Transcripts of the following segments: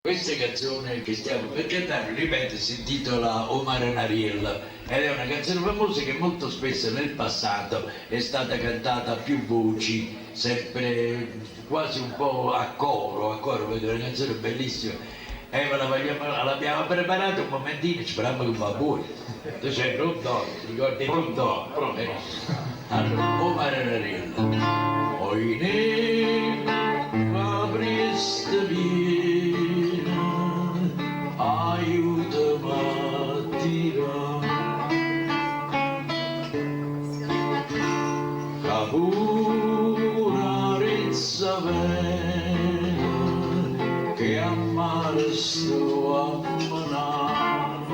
Questa canzone che stiamo per cantare, ripeto, si intitola O Mare Nariella ed è una canzone famosa che molto spesso nel passato è stata cantata a più voci, sempre quasi un po' a coro, vedo una canzone bellissima. Ma l'abbiamo preparata un momentino, speriamo che va buono. Tu sei pronto? Ti ricordi pronto? Pronto. Allora, O Mare Nariella, oinè, apriste via, aiutami a tirare capura rizza vena che a mare sto a manare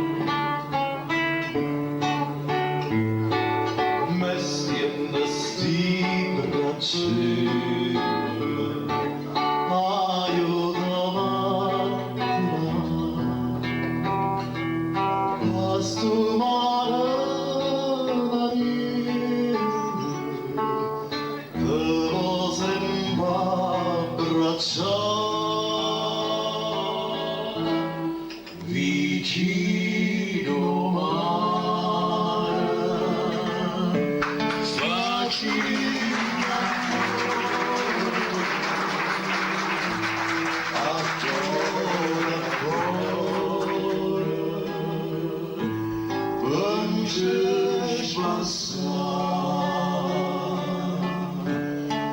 messi in sti bracci sto mare che lo sembra abbracciare vicino mare facile Just passar,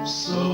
so